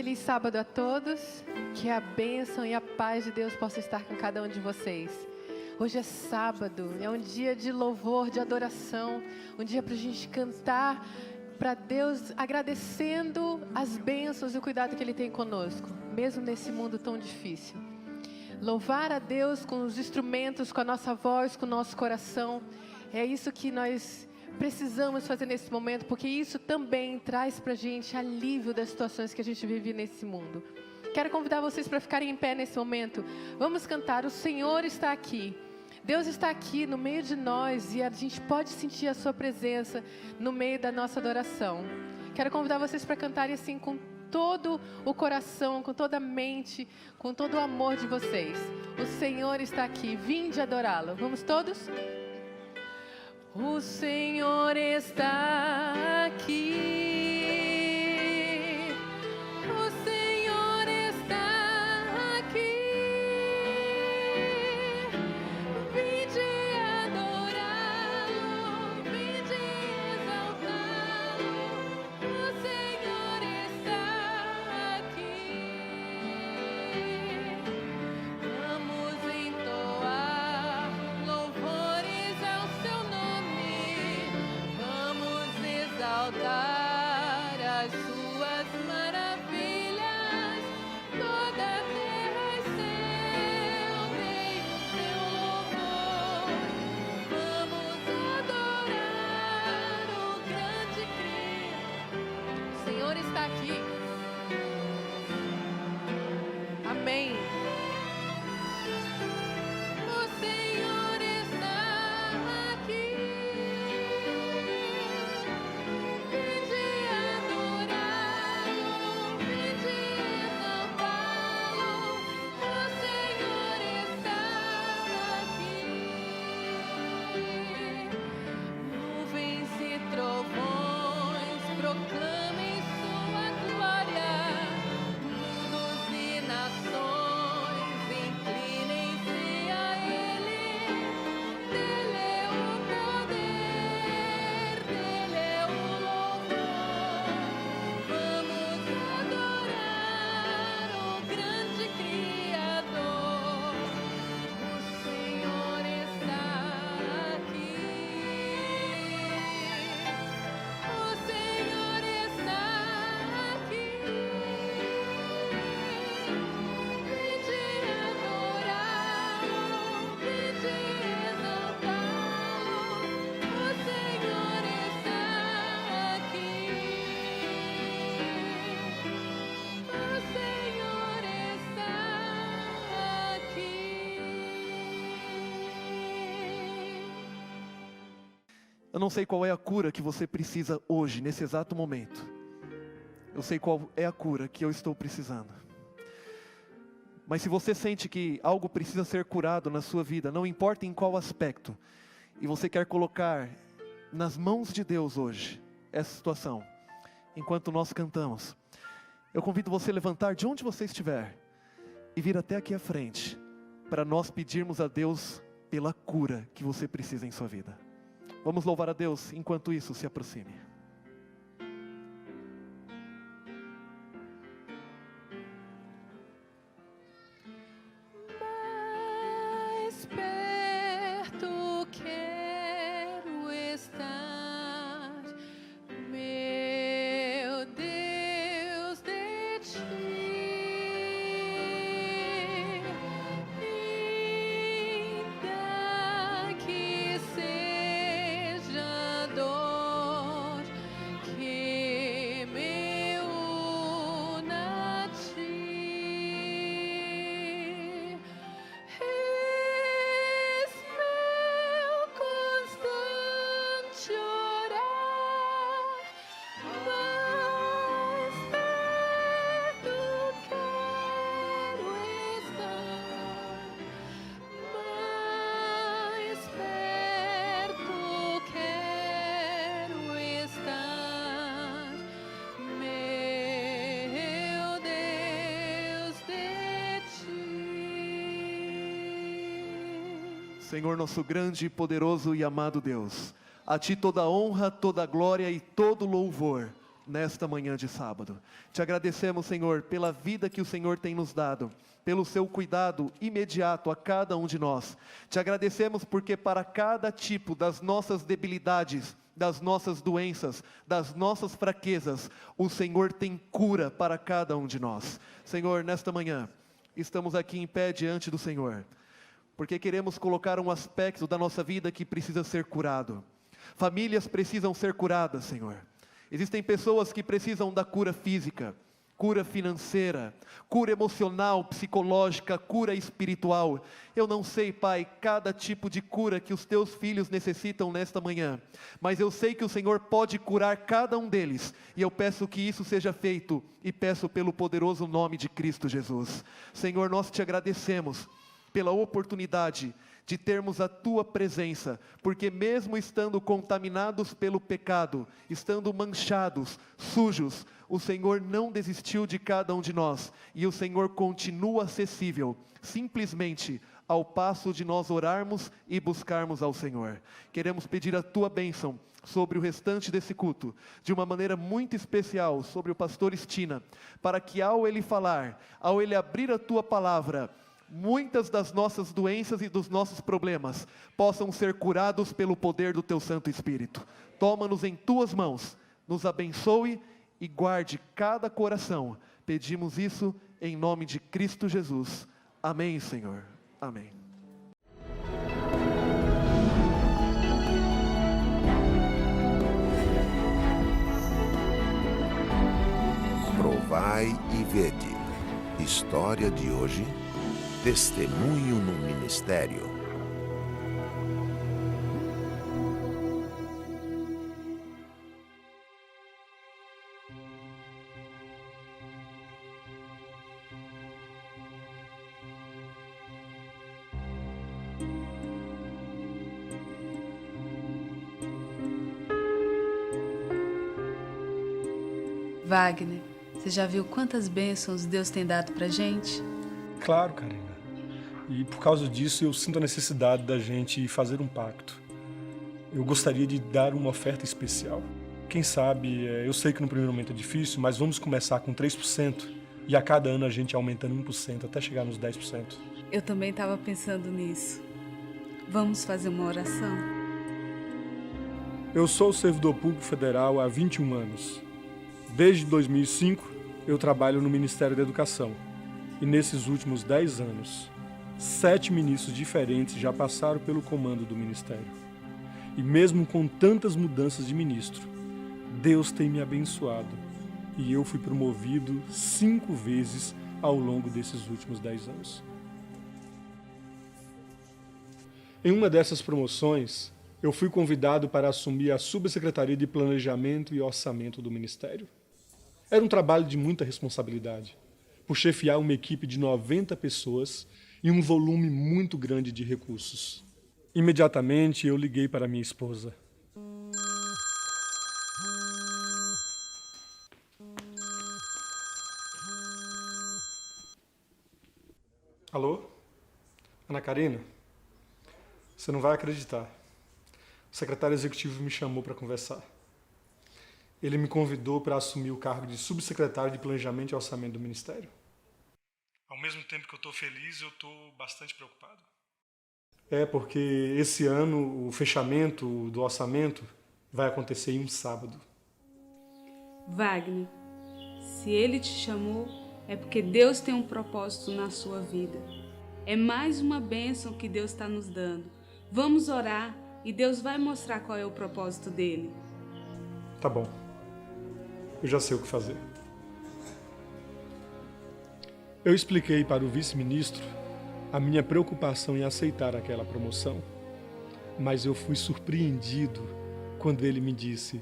Feliz sábado a todos, que a bênção e a paz de Deus possa estar com cada um de vocês. Hoje é sábado, é um dia de louvor, de adoração, um dia para a gente cantar para Deus, agradecendo as bênçãos e o cuidado que Ele tem conosco, mesmo nesse mundo tão difícil. Louvar a Deus com os instrumentos, com a nossa voz, com o nosso coração, é isso que nós precisamos fazer nesse momento, porque isso também traz para a gente alívio das situações que a gente vive nesse mundo. Quero convidar vocês para ficarem em pé nesse momento. Vamos cantar, o Senhor está aqui. Deus está aqui no meio de nós e a gente pode sentir a sua presença no meio da nossa adoração. Quero convidar vocês para cantarem assim com todo o coração, com toda a mente, com todo o amor de vocês. O Senhor está aqui, vinde adorá-lo. Vamos todos? O Senhor está aqui. O Senhor está aqui. Vinde adorá-lo, vinde exaltá-lo. O Senhor está aqui. Vamos entoar louvores ao seu nome. Vamos exaltar as suas maravilhas. Toda a terra e céu tem o seu louvor. Vamos adorar o grande Cristo. O Senhor está aqui. Amém. O Senhor está aqui. Vinde adorá-lo, vinde exaltá-lo. O Senhor está aqui. Nuvens e trovões proclamem sua glória. Mundos e nações inclinem-se a Ele. Dele é o poder, dele é o louvor. Vamos adorar o grande Criador. O Senhor está aqui. O Senhor está aqui. Vinde adorá-lo, vinde exaltá-lo. O Senhor está aqui. O Senhor está aqui. Eu não sei qual é a cura que você precisa hoje, nesse exato momento. Eu sei qual é a cura que eu estou precisando. Mas se você sente que algo precisa ser curado na sua vida, não importa em qual aspecto, e você quer colocar nas mãos de Deus hoje, essa situação, enquanto nós cantamos, eu convido você a levantar de onde você estiver, e vir até aqui à frente, para nós pedirmos a Deus pela cura que você precisa em sua vida. Vamos louvar a Deus, enquanto isso se aproxime. Mais perto quero estar, meu Deus, de ti. Ainda que seja dor que me una a ti. És meu constante orar, mais perto quero estar, mais perto quero estar, meu Deus, de ti. Senhor nosso grande, poderoso e amado Deus, a Ti toda a honra, toda a glória e todo o louvor. nesta manhã de sábado. Te agradecemos, Senhor, pela vida que o Senhor tem nos dado, pelo seu cuidado imediato a cada um de nós. Te agradecemos porque para cada tipo das nossas debilidades, das nossas doenças, das nossas fraquezas, o Senhor tem cura para cada um de nós. Senhor, nesta manhã, estamos aqui em pé diante do Senhor, porque queremos colocar um aspecto da nossa vida que precisa ser curado. Famílias precisam ser curadas, Senhor. Existem pessoas que precisam da cura física, cura financeira, cura emocional, psicológica, cura espiritual. Eu não sei, Pai, cada tipo de cura que os teus filhos necessitam nesta manhã, mas eu sei que o Senhor pode curar cada um deles, e eu peço que isso seja feito, e peço pelo poderoso nome de Cristo Jesus. Senhor, nós te agradecemos pela oportunidade de termos a Tua presença, porque mesmo estando contaminados pelo pecado, estando manchados, sujos, o Senhor não desistiu de cada um de nós, e o Senhor continua acessível, simplesmente ao passo de nós orarmos e buscarmos ao Senhor. Queremos pedir a Tua bênção sobre o restante desse culto, de uma maneira muito especial, sobre o pastor Estina, para que ao ele falar, ao ele abrir a Tua palavra, muitas das nossas doenças e dos nossos problemas possam ser curados pelo poder do Teu Santo Espírito. Toma-nos em Tuas mãos, nos abençoe e guarde cada coração. Pedimos isso em nome de Cristo Jesus. Amém, Senhor. Amém. Provai e vede. História de hoje. Testemunho no ministério. Wagner, você já viu quantas bênçãos Deus tem dado pra gente? Claro, Karina. E por causa disso eu sinto a necessidade da gente fazer um pacto. Eu gostaria de dar uma oferta especial. Quem sabe, eu sei que no primeiro momento é difícil, mas vamos começar com 3% e a cada ano a gente aumentando 1% até chegar nos 10%. Eu também estava pensando nisso. Vamos fazer uma oração? Eu sou servidor público federal há 21 anos. Desde 2005 eu trabalho no Ministério da Educação. E nesses últimos 10 anos, 7 ministros diferentes já passaram pelo comando do Ministério. E mesmo com tantas mudanças de ministro, Deus tem me abençoado. E eu fui promovido 5 vezes ao longo desses últimos 10 anos. Em uma dessas promoções, eu fui convidado para assumir a Subsecretaria de Planejamento e Orçamento do Ministério. Era um trabalho de muita responsabilidade, por chefiar uma equipe de 90 pessoas e um volume muito grande de recursos. Imediatamente eu liguei para minha esposa. Alô? Ana Karina? Você não vai acreditar. O secretário executivo me chamou para conversar. Ele me convidou para assumir o cargo de subsecretário de Planejamento e Orçamento do Ministério. Ao mesmo tempo que eu estou feliz, eu estou bastante preocupado. É porque esse ano o fechamento do orçamento vai acontecer em um sábado. Wagner, se ele te chamou, é porque Deus tem um propósito na sua vida. É mais uma bênção que Deus está nos dando. Vamos orar e Deus vai mostrar qual é o propósito dele. Tá bom. Eu já sei o que fazer. Eu expliquei para o vice-ministro a minha preocupação em aceitar aquela promoção, mas eu fui surpreendido quando ele me disse: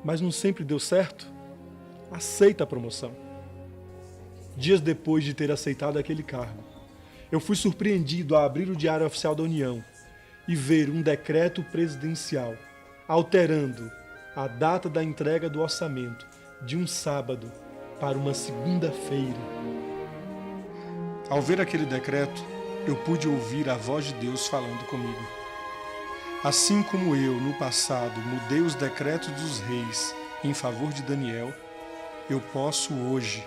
mas não sempre deu certo? Aceita a promoção. Dias depois de ter aceitado aquele cargo, eu fui surpreendido a abrir o Diário Oficial da União e ver um decreto presidencial alterando a data da entrega do orçamento de um sábado para uma segunda-feira. Ao ver aquele decreto, eu pude ouvir a voz de Deus falando comigo. Assim como eu, no passado, mudei os decretos dos reis em favor de Daniel, eu posso hoje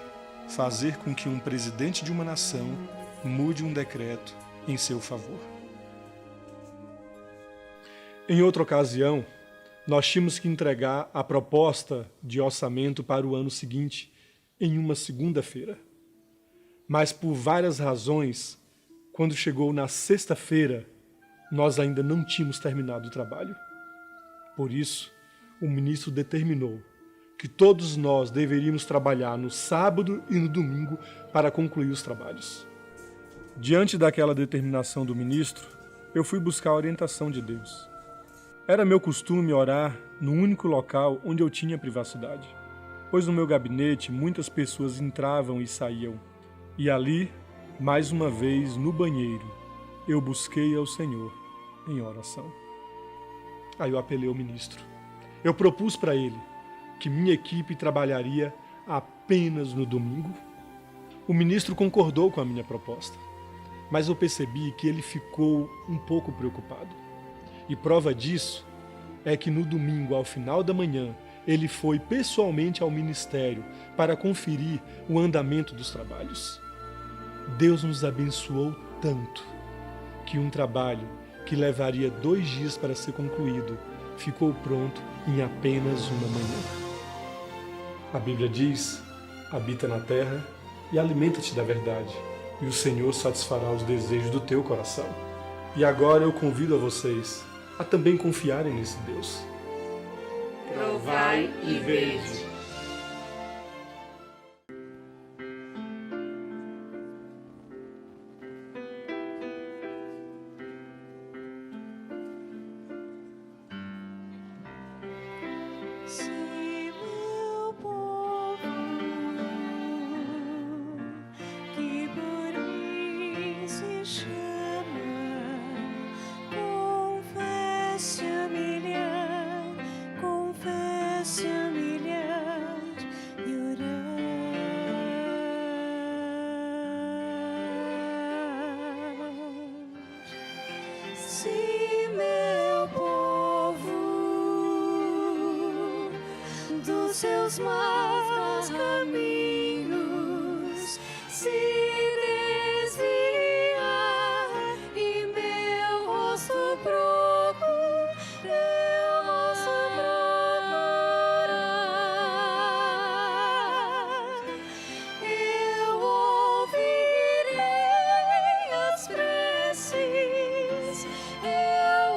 fazer com que um presidente de uma nação mude um decreto em seu favor. Em outra ocasião, nós tínhamos que entregar a proposta de orçamento para o ano seguinte em uma segunda-feira. Mas por várias razões, quando chegou na sexta-feira, nós ainda não tínhamos terminado o trabalho. Por isso, o ministro determinou que todos nós deveríamos trabalhar no sábado e no domingo para concluir os trabalhos. Diante daquela determinação do ministro, eu fui buscar a orientação de Deus. Era meu costume orar no único local onde eu tinha privacidade, pois no meu gabinete muitas pessoas entravam e saíam, e ali, mais uma vez no banheiro, eu busquei ao Senhor em oração. Aí eu apelei ao ministro. Eu propus para ele que minha equipe trabalharia apenas no domingo. O ministro concordou com a minha proposta, mas eu percebi que ele ficou um pouco preocupado. E prova disso é que no domingo, ao final da manhã, ele foi pessoalmente ao ministério para conferir o andamento dos trabalhos. Deus nos abençoou tanto que um trabalho que levaria 2 dias para ser concluído ficou pronto em apenas uma manhã. A Bíblia diz: habita na terra e alimenta-te da verdade, e o Senhor satisfará os desejos do teu coração. E agora eu convido a vocês a também confiarem nesse Deus. Provai e vede. Se meu povo, que por mim se chama, confesse humilhar e orar. Se meu povo dos seus maus caminhos se desviar e meu rosto procurar, eu ouvirei as preces, eu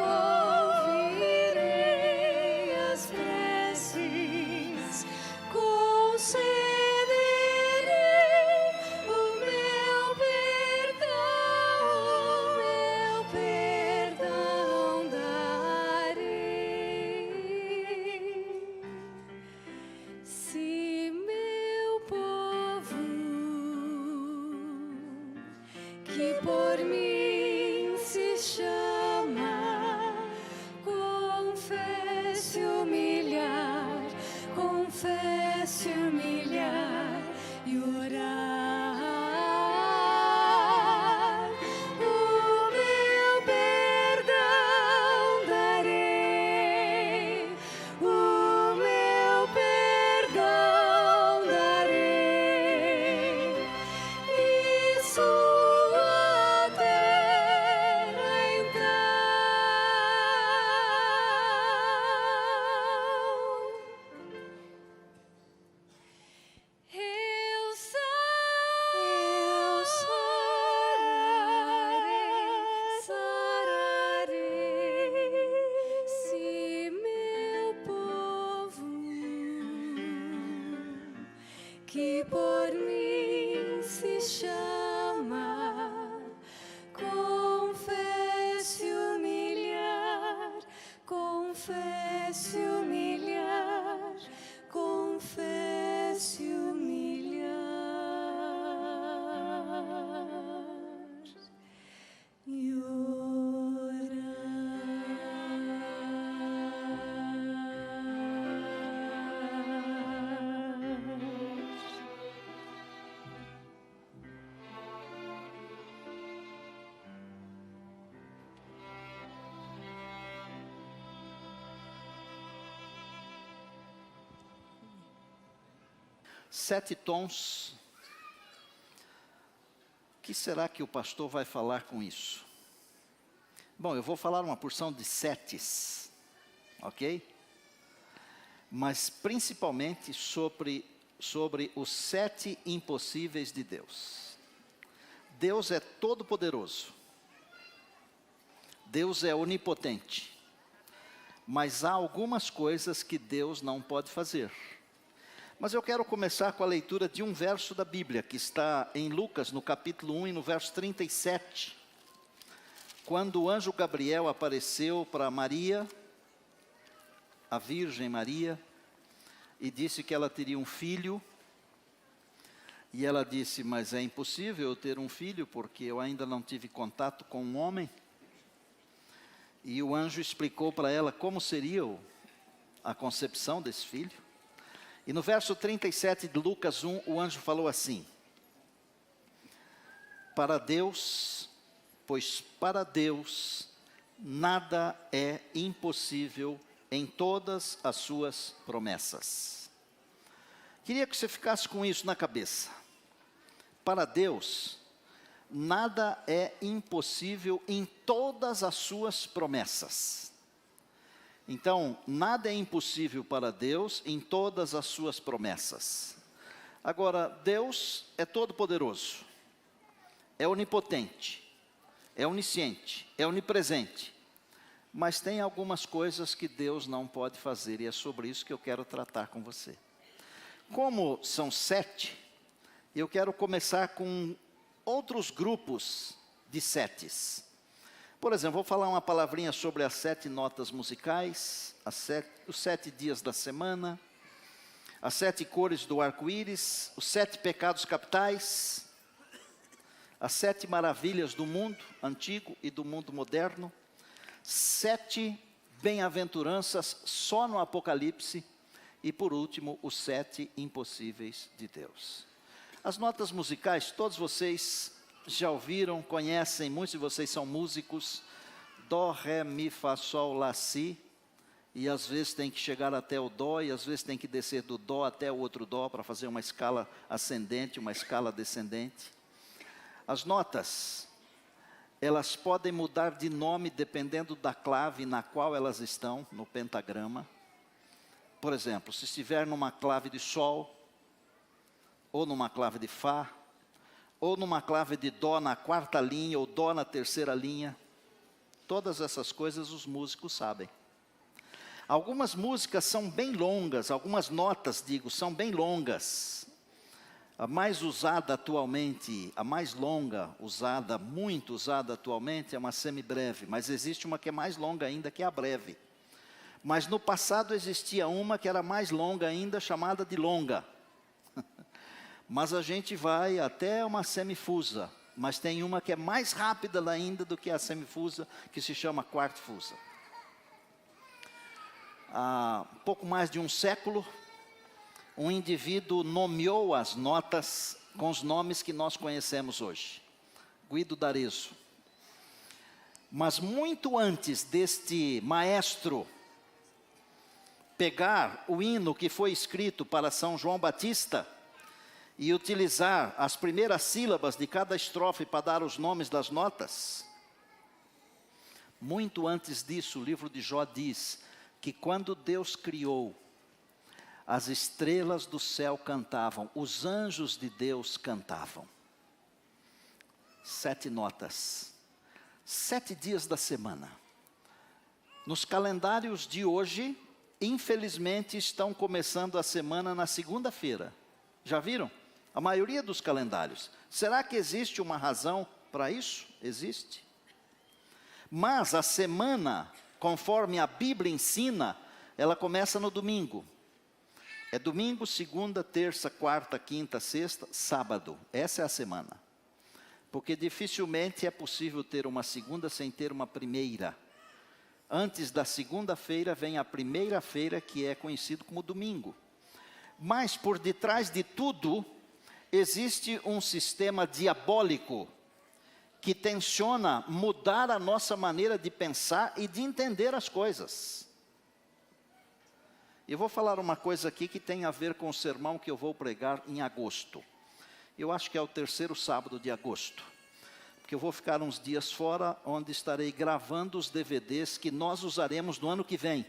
ouvirei as preces, concederei o meu perdão darei. Se meu povo, que por mim se chama, confesse humilhar e orar, o meu perdão darei, o meu perdão darei, e sua terra então eu sararei, se meu povo, que por mim se chama, confesse humilhar, confesse humilhar e orar. 7 tons. O que será que o pastor vai falar com isso? Bom, eu vou falar uma porção de setes, ok? Mas principalmente sobre os 7 impossíveis de Deus. Deus é todo-poderoso. Deus é onipotente. Mas há algumas coisas que Deus não pode fazer. Mas eu quero começar com a leitura de um verso da Bíblia, que está em Lucas, no capítulo 1 e no verso 37. Quando o anjo Gabriel apareceu para Maria, a Virgem Maria, e disse que ela teria um filho. E ela disse, mas é impossível eu ter um filho, porque eu ainda não tive contato com um homem. E o anjo explicou para ela como seria a concepção desse filho. E no verso 37 de Lucas 1, o anjo falou assim: pois para Deus nada é impossível em todas as suas promessas. Queria que você ficasse com isso na cabeça. Para Deus, nada é impossível em todas as suas promessas. Então, nada é impossível para Deus em todas as suas promessas. Agora, Deus é todo-poderoso, é onipotente, é onisciente, é onipresente. Mas tem algumas coisas que Deus não pode fazer, e é sobre isso que eu quero tratar com você. Como são 7, eu quero começar com outros grupos de setes. Por exemplo, vou falar uma palavrinha sobre as 7 notas musicais, os 7 dias da semana, as 7 cores do arco-íris, os 7 pecados capitais, as 7 maravilhas do mundo antigo e do mundo moderno, 7 bem-aventuranças só no Apocalipse e, por último, os 7 impossíveis de Deus. As notas musicais, todos vocês já ouviram, conhecem, muitos de vocês são músicos. Dó, Ré, Mi, Fá, Sol, Lá, Si. E às vezes tem que chegar até o Dó, e às vezes tem que descer do Dó até o outro Dó, para fazer uma escala ascendente, uma escala descendente. As notas, elas podem mudar de nome dependendo da clave na qual elas estão, no pentagrama. Por exemplo, se estiver numa clave de Sol, ou numa clave de Fá, ou numa clave de Dó na 4ª linha, ou Dó na 3ª linha. Todas essas coisas os músicos sabem. Algumas músicas são bem longas, algumas notas, são bem longas. A mais usada atualmente, a mais longa usada, muito usada atualmente, é uma semibreve, mas existe uma que é mais longa ainda, que é a breve. Mas no passado existia uma que era mais longa ainda, chamada de longa. Mas a gente vai até uma semifusa, mas tem uma que é mais rápida ainda do que a semifusa, que se chama quartfusa. Há pouco mais de um século, um indivíduo nomeou as notas com os nomes que nós conhecemos hoje. Guido d'Arezzo. Mas muito antes deste maestro pegar o hino que foi escrito para São João Batista e utilizar as primeiras sílabas de cada estrofe para dar os nomes das notas, muito antes disso, o livro de Jó diz que quando Deus criou, as estrelas do céu cantavam, os anjos de Deus cantavam. 7 notas, 7 dias da semana. Nos calendários de hoje, infelizmente, estão começando a semana na segunda-feira. Já viram? A maioria dos calendários. Será que existe uma razão para isso? Existe. Mas a semana, conforme a Bíblia ensina, ela começa no domingo. É domingo, segunda, terça, quarta, quinta, sexta, sábado. Essa é a semana. Porque dificilmente é possível ter uma segunda sem ter uma primeira. Antes da segunda-feira vem a primeira-feira, que é conhecido como domingo. Mas por detrás de tudo, existe um sistema diabólico que tenciona mudar a nossa maneira de pensar e de entender as coisas. Eu vou falar uma coisa aqui que tem a ver com o sermão que eu vou pregar em agosto. Eu acho que é o 3º sábado de agosto. Porque eu vou ficar uns dias fora, onde estarei gravando os DVDs que nós usaremos no ano que vem.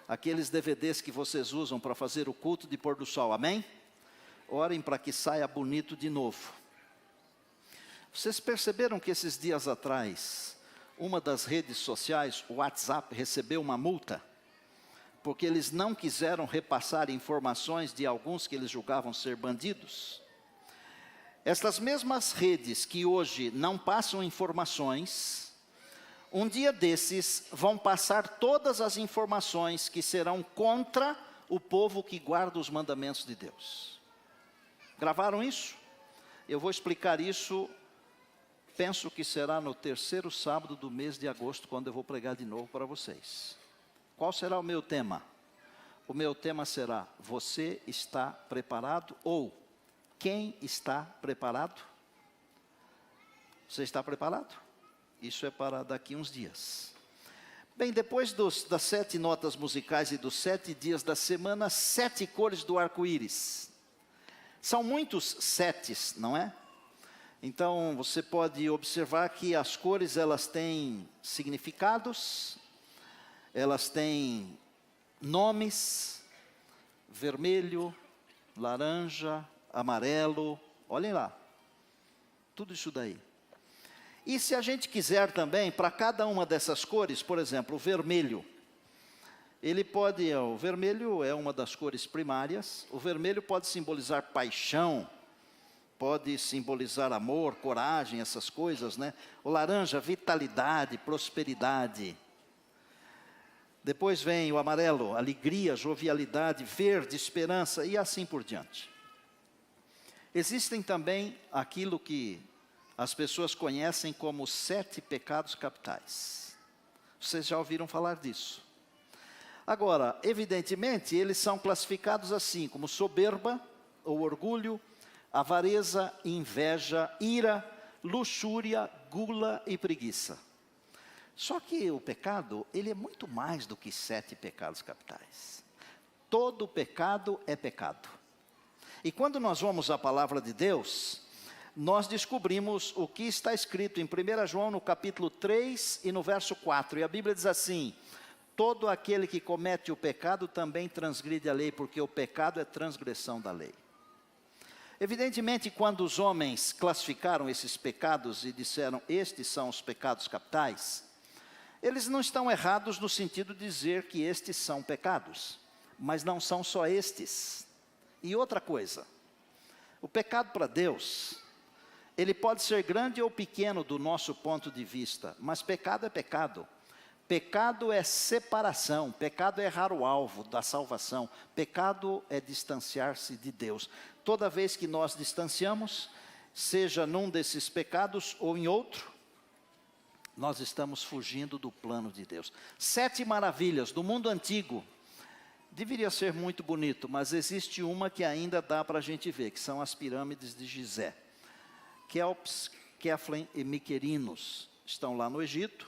Aqueles DVDs que vocês usam para fazer o culto de pôr do sol, amém? Orem para que saia bonito de novo. Vocês perceberam que esses dias atrás, uma das redes sociais, o WhatsApp, recebeu uma multa? Porque eles não quiseram repassar informações de alguns que eles julgavam ser bandidos. Estas mesmas redes que hoje não passam informações, um dia desses vão passar todas as informações que serão contra o povo que guarda os mandamentos de Deus. Gravaram isso? Eu vou explicar isso, penso que será no 3º sábado do mês de agosto, quando eu vou pregar de novo para vocês. Qual será o meu tema? O meu tema será: você está preparado? Ou quem está preparado? Você está preparado? Isso é para daqui uns dias. Bem, depois das 7 notas musicais e dos 7 dias da semana, 7 cores do arco-íris. São muitos setes, não é? Então, você pode observar que as cores, elas têm significados, elas têm nomes: vermelho, laranja, amarelo, olhem lá, tudo isso daí. E se a gente quiser também, para cada uma dessas cores, por exemplo, o vermelho, o vermelho é uma das cores primárias, o vermelho pode simbolizar paixão, pode simbolizar amor, coragem, essas coisas, né? O laranja, vitalidade, prosperidade. Depois vem o amarelo, alegria, jovialidade, verde, esperança e assim por diante. Existem também aquilo que as pessoas conhecem como os 7 pecados capitais. Vocês já ouviram falar disso? Agora, evidentemente, eles são classificados assim, como soberba ou orgulho, avareza, inveja, ira, luxúria, gula e preguiça. Só que o pecado, ele é muito mais do que 7 pecados capitais. Todo pecado é pecado. E quando nós vamos à palavra de Deus, nós descobrimos o que está escrito em 1 João, no capítulo 3 e no verso 4. E a Bíblia diz assim: todo aquele que comete o pecado também transgride a lei, porque o pecado é transgressão da lei. Evidentemente, quando os homens classificaram esses pecados e disseram: estes são os pecados capitais, eles não estão errados no sentido de dizer que estes são pecados, mas não são só estes. E outra coisa, o pecado para Deus, ele pode ser grande ou pequeno do nosso ponto de vista, mas pecado é pecado. Pecado é separação, pecado é errar o alvo da salvação, pecado é distanciar-se de Deus. Toda vez que nós distanciamos, seja num desses pecados ou em outro, nós estamos fugindo do plano de Deus. 7 maravilhas do mundo antigo. Deveria ser muito bonito, mas existe uma que ainda dá para a gente ver, que são as pirâmides de Gizé. Kelps, Keflen e Miquerinos estão lá no Egito.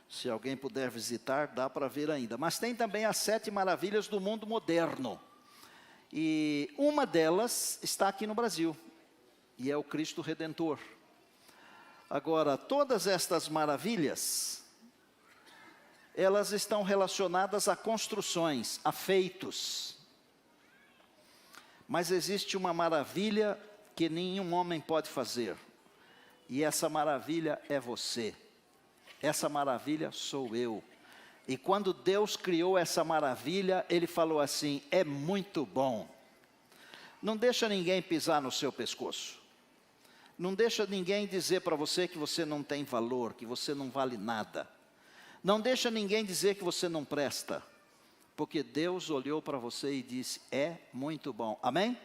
Se alguém puder visitar, dá para ver ainda. Mas tem também as 7 maravilhas do mundo moderno. E uma delas está aqui no Brasil, e é o Cristo Redentor. Agora, todas estas maravilhas, elas estão relacionadas a construções, a feitos. Mas existe uma maravilha que nenhum homem pode fazer, e essa maravilha é você. Essa maravilha sou eu. E quando Deus criou essa maravilha, Ele falou assim: é muito bom. Não deixa ninguém pisar no seu pescoço. Não deixa ninguém dizer para você que você não tem valor, que você não vale nada. Não deixa ninguém dizer que você não presta. Porque Deus olhou para você e disse: é muito bom. Amém?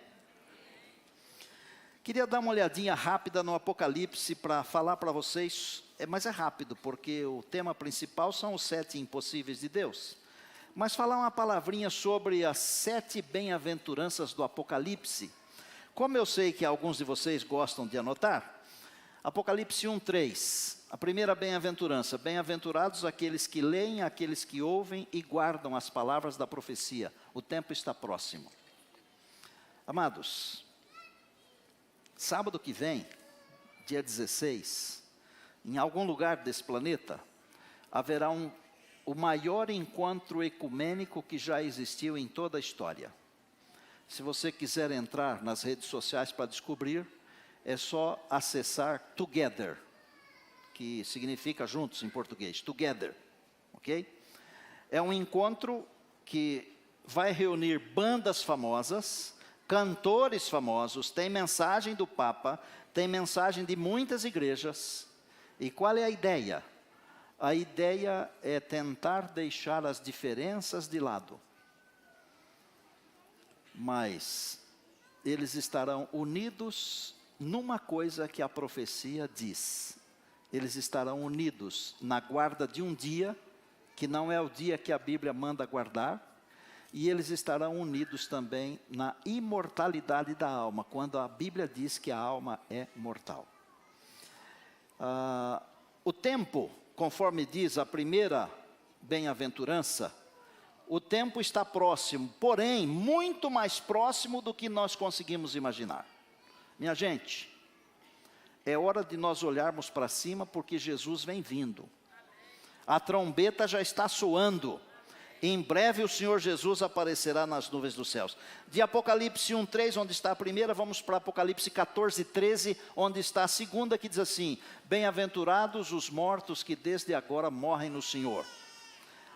Queria dar uma olhadinha rápida no Apocalipse para falar para vocês, mas é rápido, porque o tema principal são os 7 impossíveis de Deus. Mas falar uma palavrinha sobre as 7 bem-aventuranças do Apocalipse. Como eu sei que alguns de vocês gostam de anotar, Apocalipse 1:3, A primeira bem-aventurança: bem-aventurados aqueles que leem, aqueles que ouvem e guardam as palavras da profecia. O tempo está próximo. Amados, sábado que vem, dia 16, em algum lugar desse planeta, haverá o maior encontro ecumênico que já existiu em toda a história. Se você quiser entrar nas redes sociais para descobrir, é só acessar Together, que significa juntos em português, Together, ok? É um encontro que vai reunir bandas famosas, cantores famosos, tem mensagem do Papa, tem mensagem de muitas igrejas. E qual é a ideia? A ideia é tentar deixar as diferenças de lado. Mas eles estarão unidos numa coisa que a profecia diz. Eles estarão unidos na guarda de um dia, que não é o dia que a Bíblia manda guardar, e eles estarão unidos também na imortalidade da alma, quando a Bíblia diz que a alma é mortal. O tempo, conforme diz a primeira bem-aventurança, o tempo está próximo, porém, muito mais próximo do que nós conseguimos imaginar. Minha gente, é hora de nós olharmos para cima, porque Jesus vem vindo. A trombeta já está soando. Em breve o Senhor Jesus aparecerá nas nuvens dos céus. De Apocalipse 1:3, onde está a primeira, vamos para Apocalipse 14:13, onde está a segunda, que diz assim: bem-aventurados os mortos que desde agora morrem no Senhor.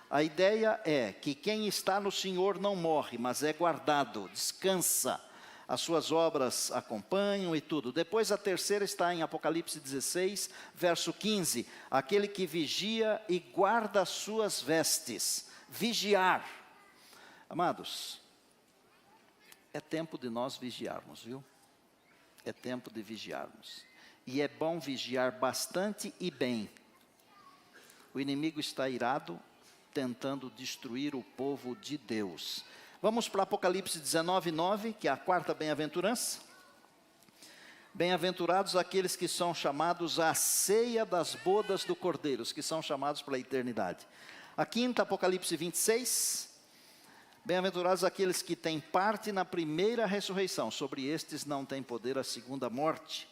A ideia é que quem está no Senhor não morre, mas é guardado, descansa. As suas obras acompanham e tudo. Depois a terceira está em Apocalipse 16, verso 15. Aquele que vigia e guarda as suas vestes. Vigiar. Amados, é tempo de nós vigiarmos, viu? É tempo de vigiarmos. E é bom vigiar bastante e bem. O inimigo está irado, tentando destruir o povo de Deus. Vamos para Apocalipse 19:9, que é a quarta bem-aventurança. Bem-aventurados aqueles que são chamados à ceia das bodas do Cordeiro, os que são chamados para a eternidade. A quinta, Apocalipse 26. Bem-aventurados aqueles que têm parte na primeira ressurreição, sobre estes não tem poder a segunda morte.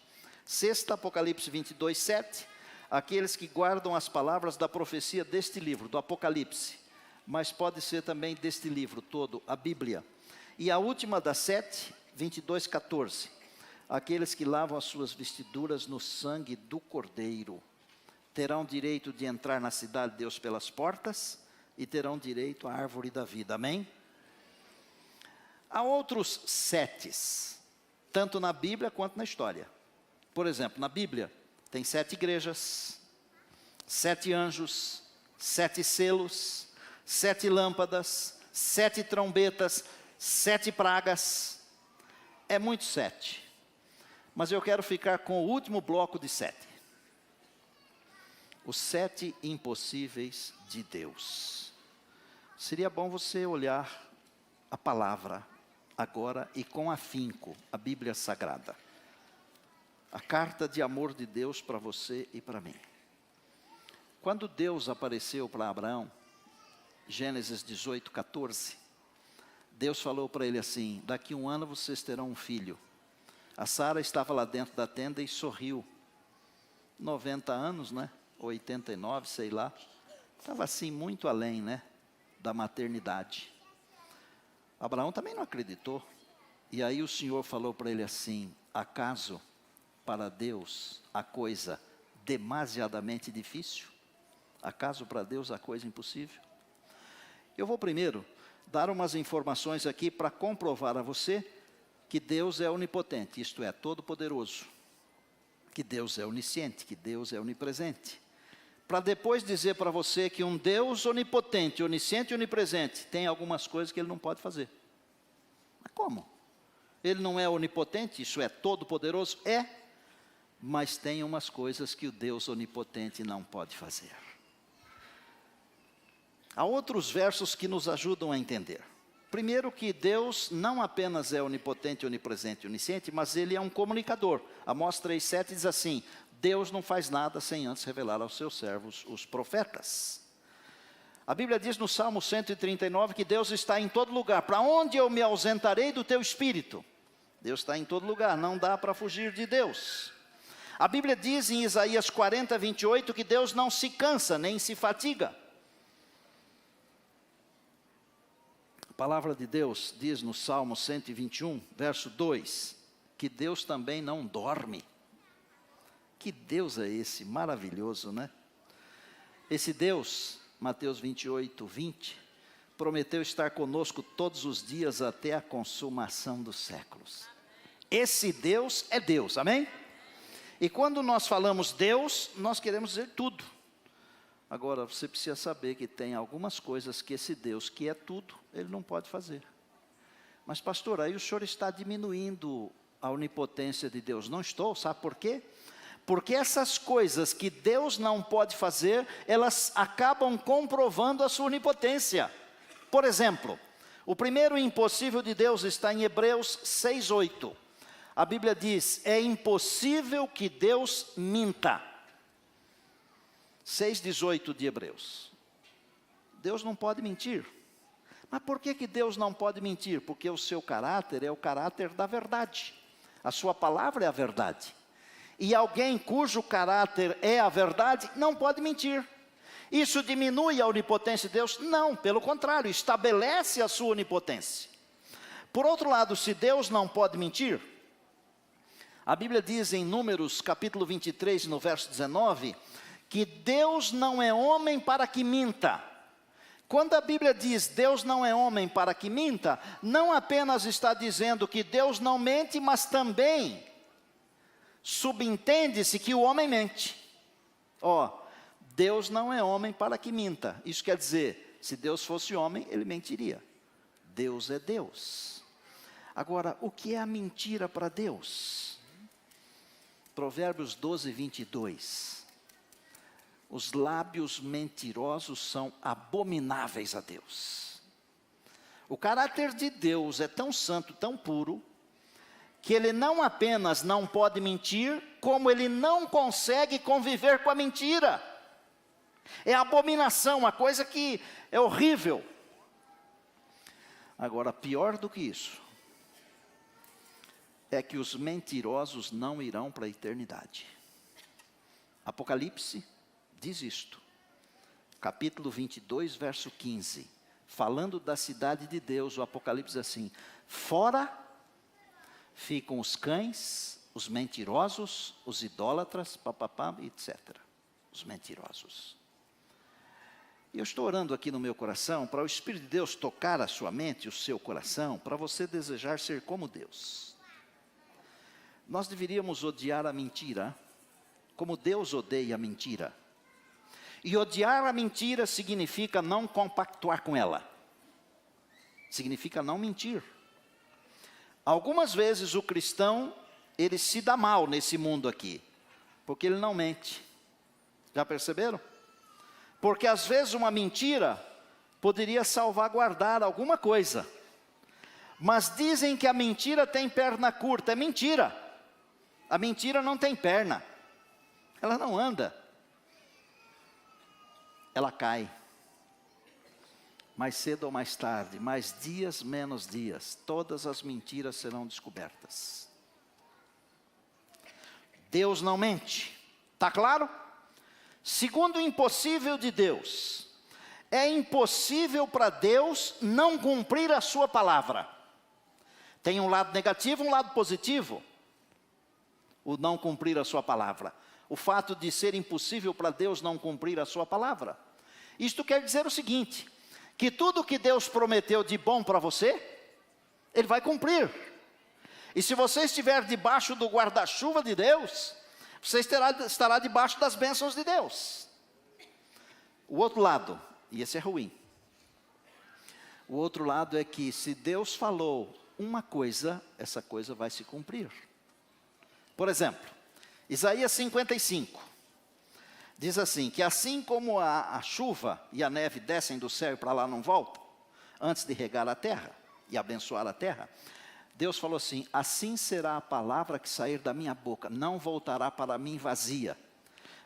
Sexta, Apocalipse 22:7. Aqueles que guardam as palavras da profecia deste livro, do Apocalipse, mas pode ser também deste livro todo, a Bíblia. E a última das 7, 22:14. Aqueles que lavam as suas vestiduras no sangue do Cordeiro terão direito de entrar na cidade de Deus pelas portas e terão direito à árvore da vida. Amém? Há outros 7, tanto na Bíblia quanto na história. Por exemplo, na Bíblia tem 7 igrejas, 7 anjos, 7 selos, 7 lâmpadas, 7 trombetas, 7 pragas. É muito 7. Mas eu quero ficar com o último bloco de 7. Os 7 impossíveis de Deus. Seria bom você olhar a palavra agora e com afinco, a Bíblia Sagrada. A carta de amor de Deus para você e para mim. Quando Deus apareceu para Abraão, Gênesis 18:14, Deus falou para ele assim: daqui 1 ano vocês terão um filho. A Sara estava lá dentro da tenda e sorriu. 90 anos, né? 89, sei lá. Estava assim muito além, né? Da maternidade. Abraão também não acreditou. E aí o Senhor falou para ele assim: acaso para Deus a coisa demasiadamente difícil? Acaso para Deus a coisa impossível? Eu vou primeiro dar umas informações aqui para comprovar a você que Deus é onipotente, isto é, todo-poderoso. Que Deus é onisciente, que Deus é onipresente. Para depois dizer para você que um Deus onipotente, onisciente e onipresente tem algumas coisas que Ele não pode fazer. Mas como? Ele não é onipotente, isso é, todo-poderoso? É. Mas tem umas coisas que o Deus onipotente não pode fazer. Há outros versos que nos ajudam a entender. Primeiro, que Deus não apenas é onipotente, onipresente e onisciente, mas Ele é um comunicador. Amós 3:7 diz assim: Deus não faz nada sem antes revelar aos seus servos, os profetas. A Bíblia diz no Salmo 139 que Deus está em todo lugar. Para onde eu me ausentarei do teu espírito? Deus está em todo lugar, não dá para fugir de Deus. A Bíblia diz em Isaías 40, 28 que Deus não se cansa, nem se fatiga. A palavra de Deus diz no Salmo 121, verso 2, que Deus também não dorme. Que Deus é esse? Maravilhoso, né? Esse Deus, Mateus 28, 20, prometeu estar conosco todos os dias até a consumação dos séculos. Esse Deus é Deus, amém? E quando nós falamos Deus, nós queremos dizer tudo. Agora, você precisa saber que tem algumas coisas que esse Deus, que é tudo, ele não pode fazer. Mas pastor, aí o senhor está diminuindo a onipotência de Deus. Não estou, sabe por quê? Porque essas coisas que Deus não pode fazer, elas acabam comprovando a sua onipotência. Por exemplo, o primeiro impossível de Deus está em Hebreus 6:8. A Bíblia diz, é impossível que Deus minta. 6:18 de Hebreus. Deus não pode mentir. Mas por que Deus não pode mentir? Porque o seu caráter é o caráter da verdade. A sua palavra é a verdade. E alguém cujo caráter é a verdade, não pode mentir. Isso diminui a onipotência de Deus? Não, pelo contrário, estabelece a sua onipotência. Por outro lado, se Deus não pode mentir, a Bíblia diz em Números capítulo 23, no verso 19, que Deus não é homem para que minta. Quando a Bíblia diz Deus não é homem para que minta, não apenas está dizendo que Deus não mente, mas também subentende-se que o homem mente. Deus não é homem para que minta. Isso quer dizer, se Deus fosse homem, ele mentiria. Deus é Deus. Agora, o que é a mentira para Deus? Provérbios 12, 22. Os lábios mentirosos são abomináveis a Deus. O caráter de Deus é tão santo, tão puro, que ele não apenas não pode mentir, como ele não consegue conviver com a mentira. É abominação, uma coisa que é horrível. Agora, pior do que isso, é que os mentirosos não irão para a eternidade. Apocalipse diz isto, capítulo 22, verso 15, falando da cidade de Deus, o Apocalipse diz assim, fora ficam os cães, os mentirosos, os idólatras, etc. Os mentirosos. E eu estou orando aqui no meu coração, para o Espírito de Deus tocar a sua mente, o seu coração, para você desejar ser como Deus. Nós deveríamos odiar a mentira, como Deus odeia a mentira. E odiar a mentira significa não compactuar com ela. Significa não mentir. Algumas vezes o cristão, ele se dá mal nesse mundo aqui, porque ele não mente. Já perceberam? Porque às vezes uma mentira poderia salvaguardar alguma coisa. Mas dizem que a mentira tem perna curta. É mentira. A mentira não tem perna. Ela não anda. Ela cai. Mais cedo ou mais tarde, mais dias, menos dias, todas as mentiras serão descobertas. Deus não mente. Está claro? Segundo o impossível de Deus, é impossível para Deus não cumprir a sua palavra. Tem um lado negativo, um lado positivo. O não cumprir a sua palavra. O fato de ser impossível para Deus não cumprir a sua palavra. Isto quer dizer o seguinte, que tudo que Deus prometeu de bom para você, Ele vai cumprir. E se você estiver debaixo do guarda-chuva de Deus, você estará debaixo das bênçãos de Deus. O outro lado, e esse é ruim. O outro lado é que se Deus falou uma coisa, essa coisa vai se cumprir. Por exemplo, Isaías 55. Diz assim, que assim como a chuva e a neve descem do céu e para lá não voltam, antes de regar a terra e abençoar a terra, Deus falou assim: assim será a palavra que sair da minha boca, não voltará para mim vazia,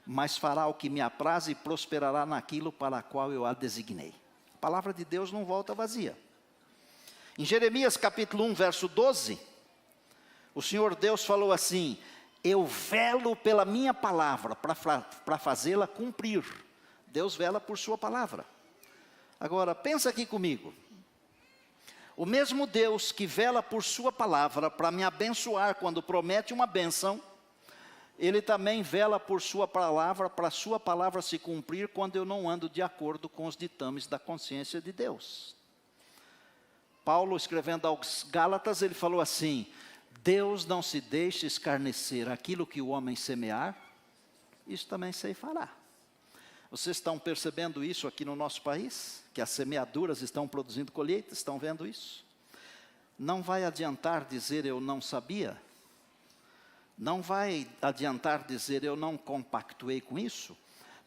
mas fará o que me apraz e prosperará naquilo para qual eu a designei. A palavra de Deus não volta vazia. Em Jeremias capítulo 1, verso 12, o Senhor Deus falou assim: eu velo pela minha palavra para fazê-la cumprir. Deus vela por sua palavra. Agora, pensa aqui comigo. O mesmo Deus que vela por sua palavra para me abençoar quando promete uma bênção, Ele também vela por sua palavra, para sua palavra se cumprir quando eu não ando de acordo com os ditames da consciência de Deus. Paulo, escrevendo aos Gálatas, ele falou assim: Deus não se deixa escarnecer, aquilo que o homem semear, isso também ceifará. Vocês estão percebendo isso aqui no nosso país? Que as semeaduras estão produzindo colheitas, estão vendo isso? Não vai adiantar dizer eu não sabia. Não vai adiantar dizer eu não compactuei com isso.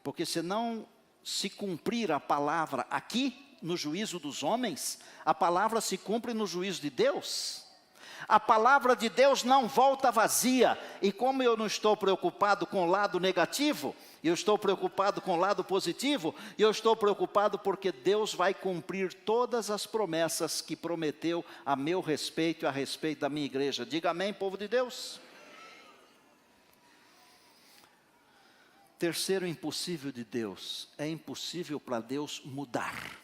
Porque se não se cumprir a palavra aqui, no juízo dos homens, a palavra se cumpre no juízo de Deus. A palavra de Deus não volta vazia. E como eu não estou preocupado com o lado negativo, eu estou preocupado com o lado positivo, e eu estou preocupado porque Deus vai cumprir todas as promessas que prometeu a meu respeito e a respeito da minha igreja. Diga amém, povo de Deus. Terceiro impossível de Deus: é impossível para Deus mudar.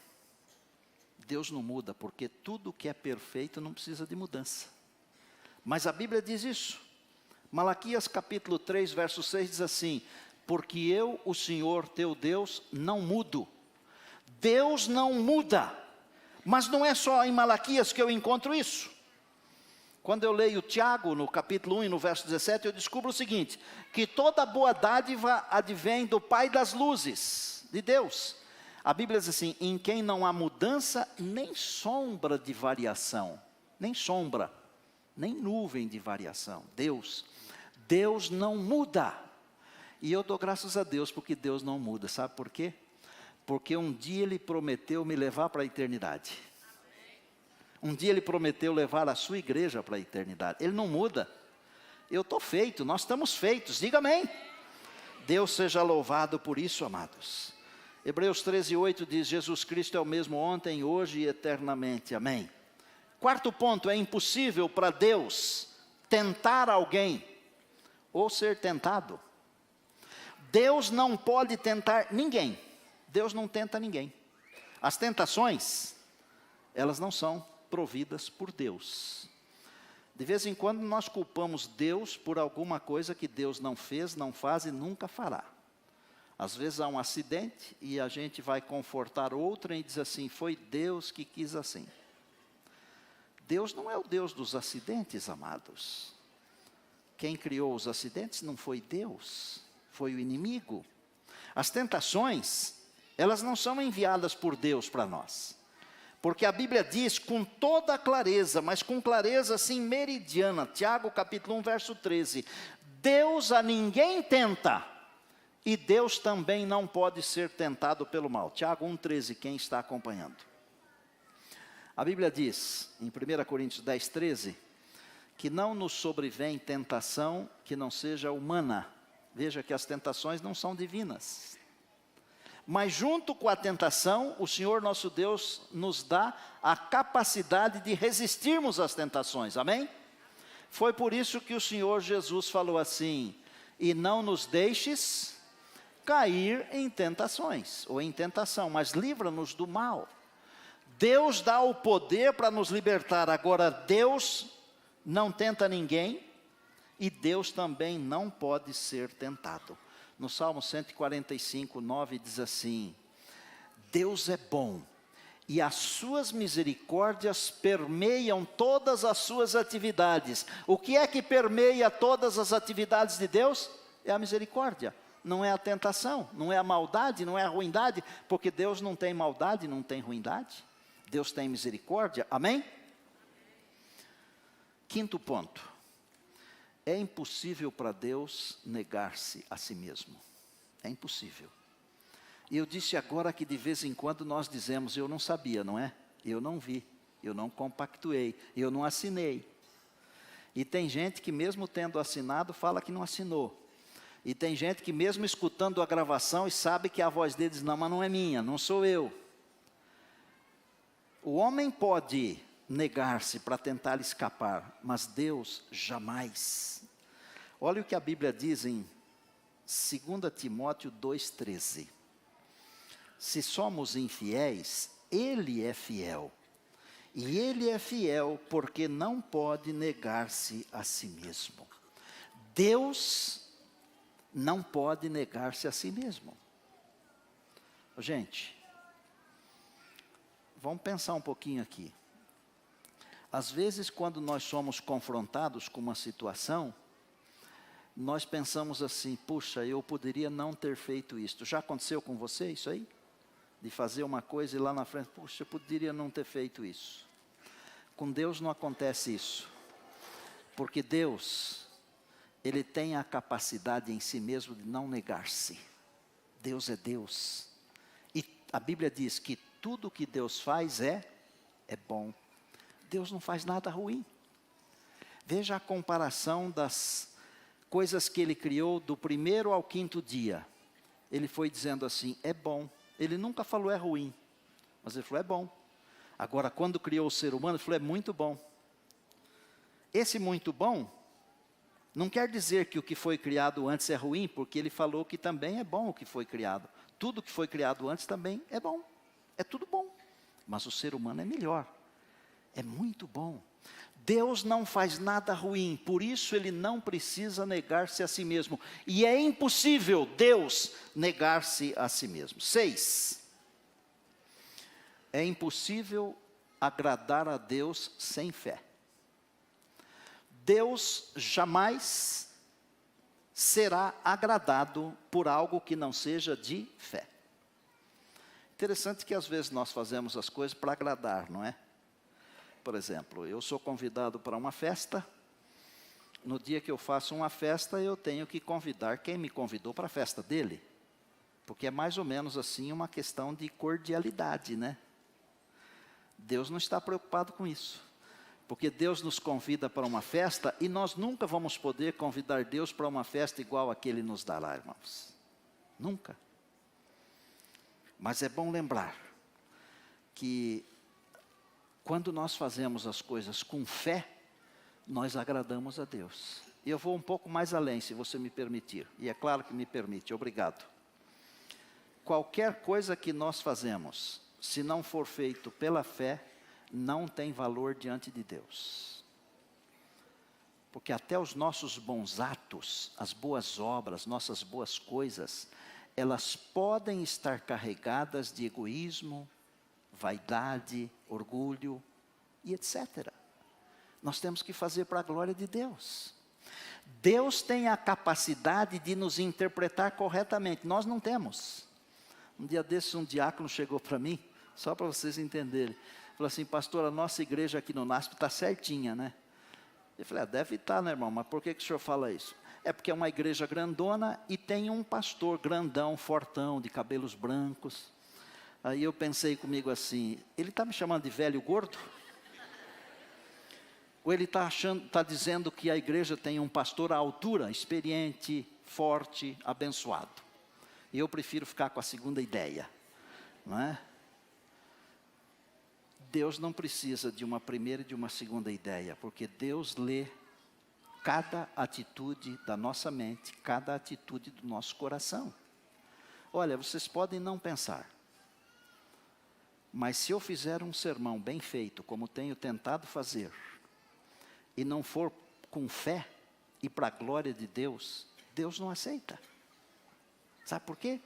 Deus não muda, porque tudo que é perfeito não precisa de mudança. Mas a Bíblia diz isso. Malaquias capítulo 3, verso 6 diz assim: porque eu, o Senhor teu Deus, não mudo. Deus não muda. Mas não é só em Malaquias que eu encontro isso. Quando eu leio Tiago, no capítulo 1 e no verso 17, eu descubro o seguinte: que toda boa dádiva advém do Pai das luzes, de Deus. A Bíblia diz assim: em quem não há mudança, nem sombra de variação. Nem sombra, nem nuvem de variação. Deus não muda. E eu dou graças a Deus porque Deus não muda. Sabe por quê? Porque um dia Ele prometeu me levar para a eternidade. Um dia Ele prometeu levar a sua igreja para a eternidade. Ele não muda. Eu estou feito, nós estamos feitos. Diga amém. Deus seja louvado por isso, amados. Hebreus 13, 8 diz: Jesus Cristo é o mesmo ontem, hoje e eternamente. Amém. Quarto ponto: é impossível para Deus tentar alguém ou ser tentado. Deus não pode tentar ninguém. Deus não tenta ninguém. As tentações, elas não são providas por Deus. De vez em quando nós culpamos Deus por alguma coisa que Deus não fez, não faz e nunca fará. Às vezes há um acidente e a gente vai confortar outra e diz assim: foi Deus que quis assim. Deus não é o Deus dos acidentes, amados. Quem criou os acidentes não foi Deus, foi o inimigo. As tentações, elas não são enviadas por Deus para nós. Porque a Bíblia diz com toda clareza, mas com clareza assim meridiana, Tiago capítulo 1, verso 13: Deus a ninguém tenta, e Deus também não pode ser tentado pelo mal. Tiago 1,13, quem está acompanhando. A Bíblia diz, em 1 Coríntios 10, 13, que não nos sobrevém tentação que não seja humana. Veja que as tentações não são divinas. Mas junto com a tentação, o Senhor nosso Deus nos dá a capacidade de resistirmos às tentações. Amém? Foi por isso que o Senhor Jesus falou assim: e não nos deixes cair em tentações, ou em tentação, mas livra-nos do mal. Deus dá o poder para nos libertar. Agora, Deus não tenta ninguém, e Deus também não pode ser tentado. No Salmo 145, 9 diz assim: Deus é bom, e as suas misericórdias permeiam todas as suas atividades. O que é que permeia todas as atividades de Deus? É a misericórdia. Não é a tentação, não é a maldade, não é a ruindade, porque Deus não tem maldade, não tem ruindade. Deus tem misericórdia, amém? Quinto ponto: é impossível para Deus negar-se a si mesmo. É impossível. E eu disse agora que de vez em quando nós dizemos: eu não sabia, não é? Eu não vi, eu não compactuei, eu não assinei. E tem gente que mesmo tendo assinado, fala que não assinou. E tem gente que mesmo escutando a gravação e sabe que a voz dele diz, não, mas não é minha, não sou eu. O homem pode negar-se para tentar escapar, mas Deus jamais. Olha o que a Bíblia diz em 2 Timóteo 2,13. Se somos infiéis, Ele é fiel. E Ele é fiel porque não pode negar-se a si mesmo. Deus não pode negar-se a si mesmo. Gente, vamos pensar um pouquinho aqui. Às vezes, quando nós somos confrontados com uma situação, nós pensamos assim, puxa, eu poderia não ter feito isso. Já aconteceu com você isso aí? De fazer uma coisa e lá na frente, puxa, eu poderia não ter feito isso. Com Deus não acontece isso. Porque Deus, Ele tem a capacidade em si mesmo de não negar-se. Deus é Deus. E a Bíblia diz que tudo que Deus faz é bom. Deus não faz nada ruim. Veja a comparação das coisas que Ele criou do primeiro ao quinto dia. Ele foi dizendo assim, é bom. Ele nunca falou é ruim, mas Ele falou é bom. Agora, quando criou o ser humano, Ele falou é muito bom. Esse muito bom não quer dizer que o que foi criado antes é ruim, porque Ele falou que também é bom o que foi criado. Tudo que foi criado antes também é bom. É tudo bom. Mas o ser humano é melhor. É muito bom. Deus não faz nada ruim, por isso Ele não precisa negar-se a si mesmo. E é impossível Deus negar-se a si mesmo. 6. É impossível agradar a Deus sem fé. Deus jamais será agradado por algo que não seja de fé. Interessante que às vezes nós fazemos as coisas para agradar, não é? Por exemplo, eu sou convidado para uma festa. No dia que eu faço uma festa, eu tenho que convidar quem me convidou para a festa dele. Porque é mais ou menos assim uma questão de cordialidade, né? Deus não está preocupado com isso. Porque Deus nos convida para uma festa e nós nunca vamos poder convidar Deus para uma festa igual a que Ele nos dará, irmãos. Nunca. Mas é bom lembrar que quando nós fazemos as coisas com fé, nós agradamos a Deus. E eu vou um pouco mais além, se você me permitir. E é claro que me permite, obrigado. Qualquer coisa que nós fazemos, se não for feito pela fé, não tem valor diante de Deus. Porque até os nossos bons atos, as boas obras, nossas boas coisas, elas podem estar carregadas de egoísmo, vaidade, orgulho e etc. Nós temos que fazer para a glória de Deus. Deus tem a capacidade de nos interpretar corretamente, nós não temos. Um dia desses um diácono chegou para mim, só para vocês entenderem. Falou assim, pastor, a nossa igreja aqui no NASP está certinha, né? Eu falei, deve estar, né, irmão? Mas por que o senhor fala isso? É porque é uma igreja grandona e tem um pastor grandão, fortão, de cabelos brancos. Aí eu pensei comigo assim, ele está me chamando de velho gordo? Ou ele está dizendo que a igreja tem um pastor à altura, experiente, forte, abençoado? E eu prefiro ficar com a segunda ideia, não é? Deus não precisa de uma primeira e de uma segunda ideia, porque Deus lê cada atitude da nossa mente, cada atitude do nosso coração. Olha, vocês podem não pensar, mas se eu fizer um sermão bem feito, como tenho tentado fazer, e não for com fé e para a glória de Deus, Deus não aceita. Sabe por quê?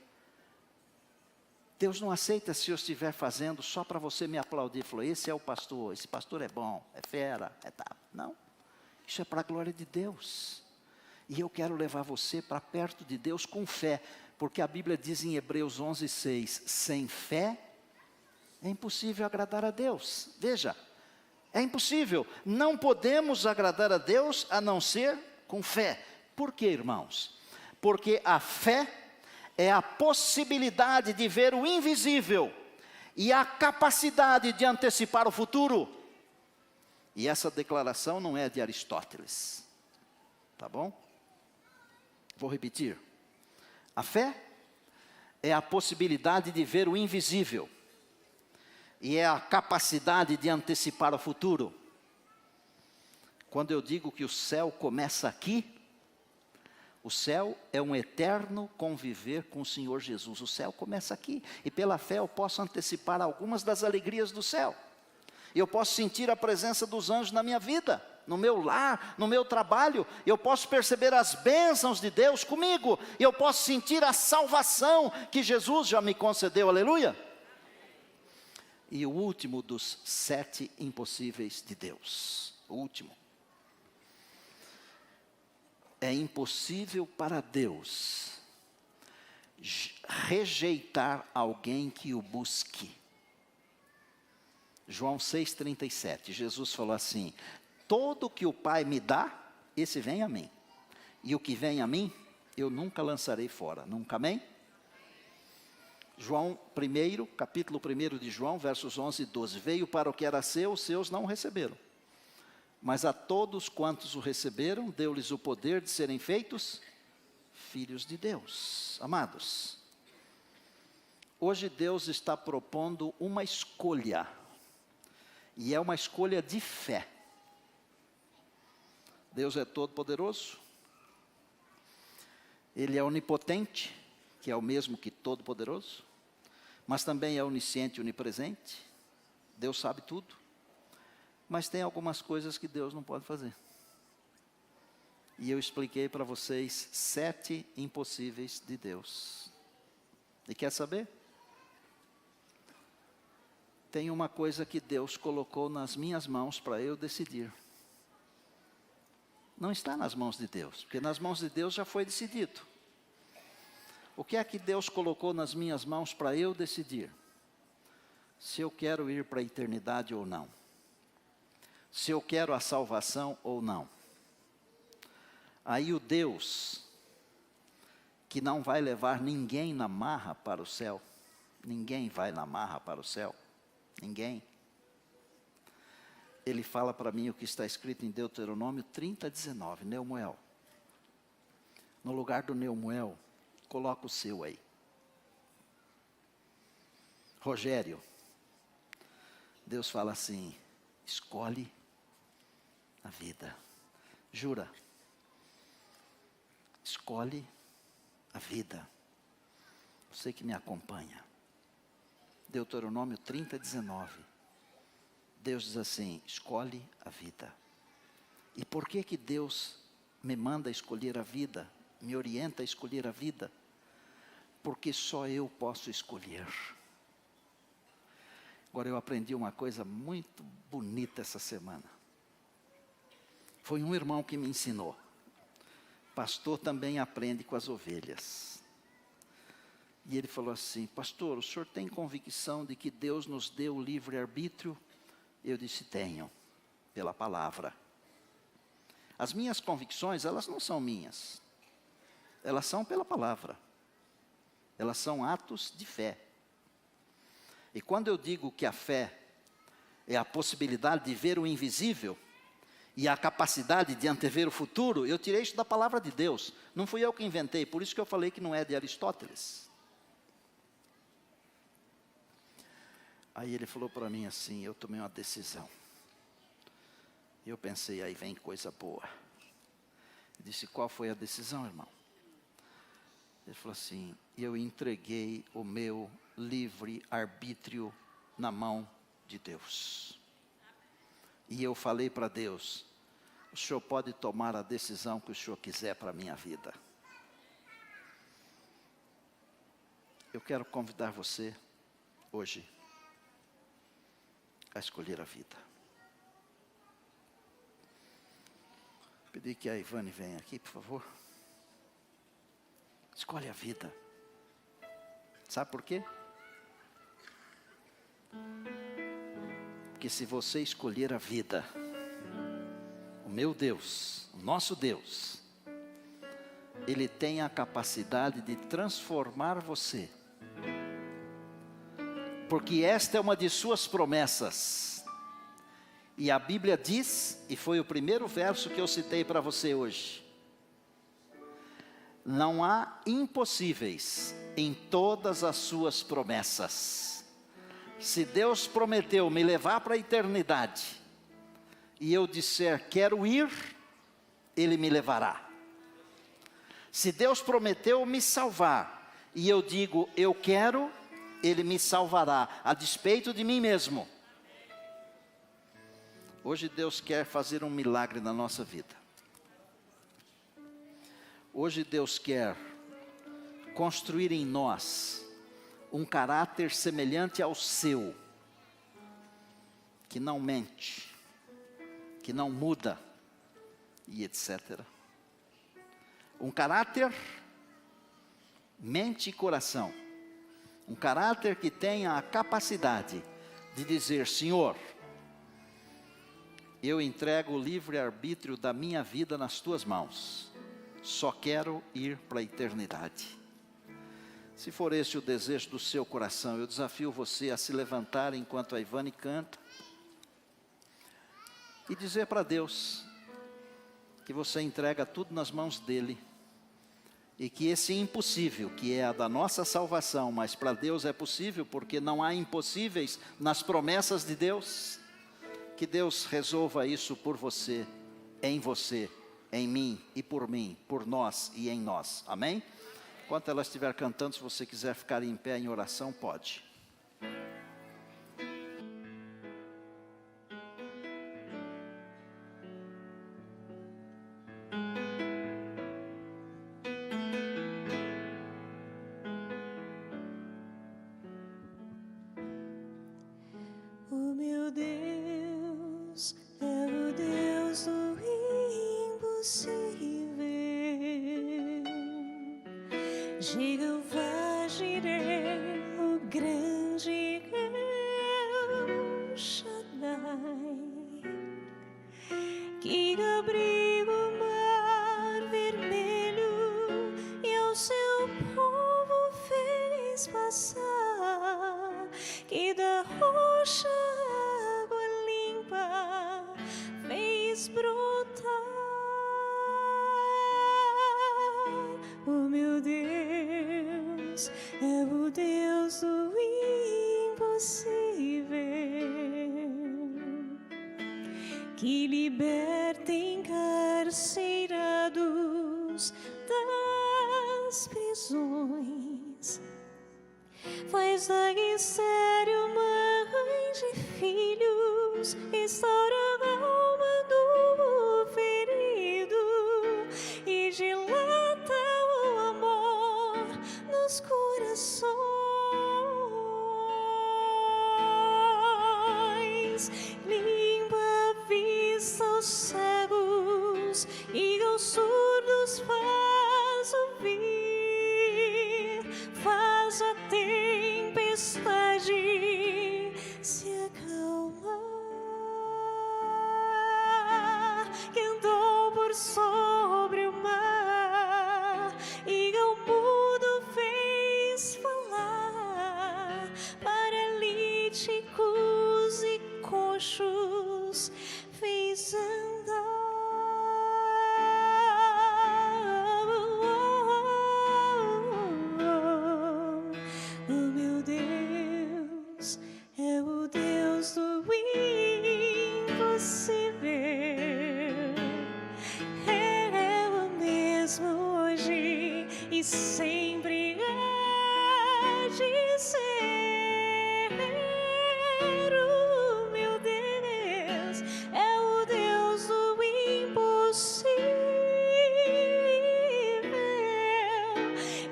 Deus não aceita se eu estiver fazendo só para você me aplaudir. Falou, esse é o pastor, esse pastor é bom, é fera, é tal. Não, isso é para a glória de Deus. E eu quero levar você para perto de Deus com fé. Porque a Bíblia diz em Hebreus 11:6, sem fé é impossível agradar a Deus. Veja, é impossível. Não podemos agradar a Deus a não ser com fé. Por quê, irmãos? Porque a fé é a possibilidade de ver o invisível e a capacidade de antecipar o futuro. E essa declaração não é de Aristóteles. Tá bom? Vou repetir. A fé é a possibilidade de ver o invisível. E é a capacidade de antecipar o futuro. Quando eu digo que o céu começa aqui, o céu é um eterno conviver com o Senhor Jesus. O céu começa aqui. E pela fé eu posso antecipar algumas das alegrias do céu. E eu posso sentir a presença dos anjos na minha vida, no meu lar, no meu trabalho. Eu posso perceber as bênçãos de Deus comigo. E eu posso sentir a salvação que Jesus já me concedeu. Aleluia! E o último dos 7 impossíveis de Deus. O último. É impossível para Deus rejeitar alguém que o busque. João 6,37, Jesus falou assim: todo que o Pai me dá, esse vem a mim. E o que vem a mim, eu nunca lançarei fora. Nunca, amém? João 1, capítulo 1 de João, versos 11 e 12. Veio para o que era seu, os seus não o receberam. Mas a todos quantos o receberam, deu-lhes o poder de serem feitos filhos de Deus. Amados, hoje Deus está propondo uma escolha. E é uma escolha de fé. Deus é todo poderoso. Ele é onipotente, que é o mesmo que todo poderoso. Mas também é onisciente e onipresente. Deus sabe tudo. Mas tem algumas coisas que Deus não pode fazer. E eu expliquei para vocês 7 impossíveis de Deus. E quer saber? Tem uma coisa que Deus colocou nas minhas mãos para eu decidir. Não está nas mãos de Deus, porque nas mãos de Deus já foi decidido. O que é que Deus colocou nas minhas mãos para eu decidir? Se eu quero ir para a eternidade ou não. Se eu quero a salvação ou não. Aí o Deus, que não vai levar ninguém na marra para o céu, ninguém vai na marra para o céu, ninguém. Ele fala para mim o que está escrito em Deuteronômio 30:19, Neumoel. No lugar do Neumoel, coloca o seu aí. Rogério, Deus fala assim: escolhe a vida. Jura? Escolhe a vida. Você que me acompanha. Deuteronômio 30:19. Deus diz assim: escolhe a vida. E por que Deus me manda escolher a vida? Me orienta a escolher a vida? Porque só eu posso escolher. Agora eu aprendi uma coisa muito bonita essa semana. Foi um irmão que me ensinou. Pastor também aprende com as ovelhas. E ele falou assim: pastor, o senhor tem convicção de que Deus nos deu o livre-arbítrio? Eu disse: tenho, pela palavra. As minhas convicções, elas não são minhas. Elas são pela palavra. Elas são atos de fé. E quando eu digo que a fé é a possibilidade de ver o invisível e a capacidade de antever o futuro, eu tirei isso da palavra de Deus. Não fui eu que inventei, por isso que eu falei que não é de Aristóteles. Aí ele falou para mim assim: eu tomei uma decisão. E eu pensei, aí vem coisa boa. Eu disse: qual foi a decisão, irmão? Ele falou assim: eu entreguei o meu livre-arbítrio na mão de Deus. E eu falei para Deus: o senhor pode tomar a decisão que o senhor quiser para a minha vida. Eu quero convidar você, hoje, a escolher a vida. Pedir que a Ivane venha aqui, por favor. Escolhe a vida. Sabe por quê? Porque se você escolher a vida, o meu Deus, o nosso Deus, Ele tem a capacidade de transformar você. Porque esta é uma de suas promessas. E a Bíblia diz, e foi o primeiro verso que eu citei para você hoje: não há impossíveis em todas as suas promessas. Se Deus prometeu me levar para a eternidade, e eu disser quero ir, Ele me levará. Se Deus prometeu me salvar, e eu digo eu quero, Ele me salvará, a despeito de mim mesmo. Hoje Deus quer fazer um milagre na nossa vida. Hoje Deus quer construir em nós um caráter semelhante ao seu, que não mente, que não muda, e etc. Um caráter, mente e coração. Um caráter que tenha a capacidade de dizer: Senhor, eu entrego o livre-arbítrio da minha vida nas tuas mãos. Só quero ir para a eternidade. Se for esse o desejo do seu coração, eu desafio você a se levantar enquanto a Ivane canta e dizer para Deus que você entrega tudo nas mãos dEle, e que esse impossível, que é a da nossa salvação, mas para Deus é possível, porque não há impossíveis nas promessas de Deus, que Deus resolva isso por você, em mim e por mim, por nós e em nós. Amém? Enquanto ela estiver cantando, se você quiser ficar em pé em oração, pode. O meu Deus é o Deus do impossível. Jeová Jireh, o grande El Shaddai, que abriu o mar vermelho e ao seu povo fez passar, que da rocha água limpa fez brotar. O meu Deus é o Deus do impossível, que liberta encarcerados das prisões, faz da estéril mãe de filhos, restaura a alma do ferido e dilata o amor nos corações. Limpa a vista aos cegos e aos surdos faz ouvir, faz a tempestade se acalmar, que andou por sobre o mar e ao mudo fez falar, paralíticos e coxos fez andar. O meu Deus é o Deus do impossível, é o mesmo hoje e sempre há de ser. O meu Deus é o Deus do impossível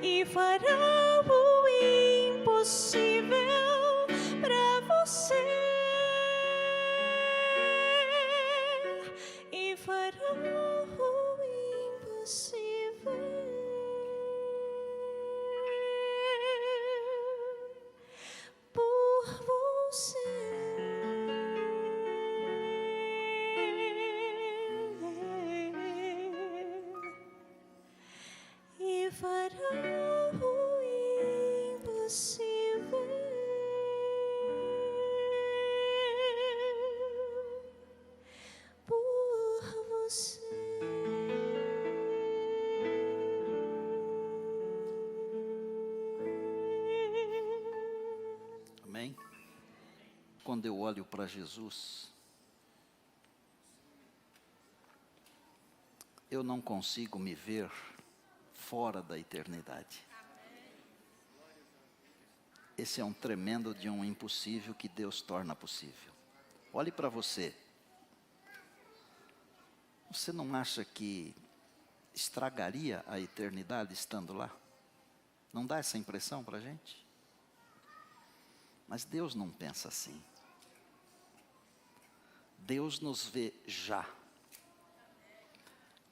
e fará o impossível para você, e fará o impossível por você. E fará o impossível quando eu olho para Jesus, eu não consigo me ver fora da eternidade. Esse é um tremendo de um impossível que Deus torna possível. Olhe para você. Você não acha que estragaria a eternidade estando lá? Não dá essa impressão para a gente? Mas Deus não pensa assim. Deus nos vê já,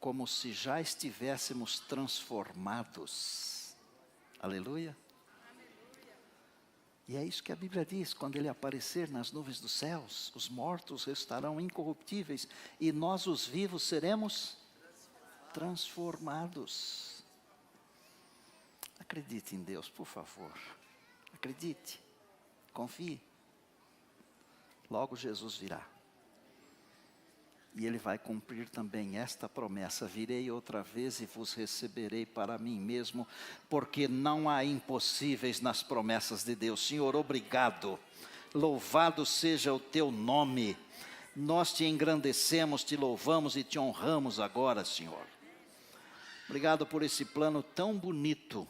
como se já estivéssemos transformados. Aleluia. E é isso que a Bíblia diz: quando Ele aparecer nas nuvens dos céus, os mortos restarão incorruptíveis e nós, os vivos, seremos transformados. Acredite em Deus, por favor. Acredite. Confie. Logo Jesus virá. E Ele vai cumprir também esta promessa: virei outra vez e vos receberei para mim mesmo, porque não há impossíveis nas promessas de Deus. Senhor, obrigado. Louvado seja o teu nome. Nós te engrandecemos, te louvamos e te honramos agora, Senhor. Obrigado por esse plano tão bonito.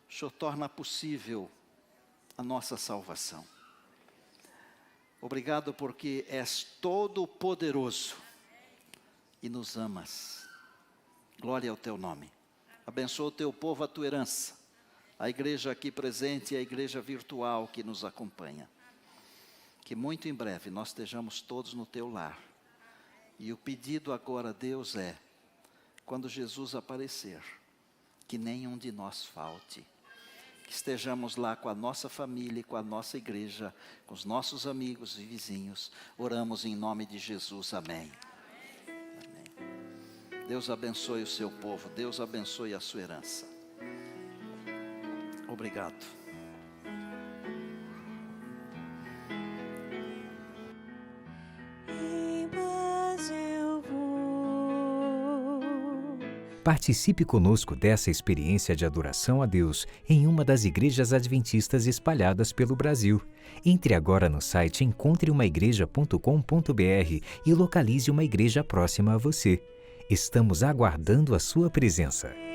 O Senhor torna possível a nossa salvação. Obrigado porque és todo poderoso e nos amas. Glória ao teu nome. Abençoa o teu povo, a tua herança, a igreja aqui presente e a igreja virtual que nos acompanha. Que muito em breve nós estejamos todos no teu lar. E o pedido agora, Deus, é, quando Jesus aparecer, que nenhum de nós falte. Que estejamos lá com a nossa família, com a nossa igreja, com os nossos amigos e vizinhos. Oramos em nome de Jesus. Amém. Amém. Deus abençoe o seu povo. Deus abençoe a sua herança. Obrigado. Em paz eu vou. Participe conosco dessa experiência de adoração a Deus em uma das igrejas adventistas espalhadas pelo Brasil. Entre agora no site encontreumaigreja.com.br e localize uma igreja próxima a você. Estamos aguardando a sua presença.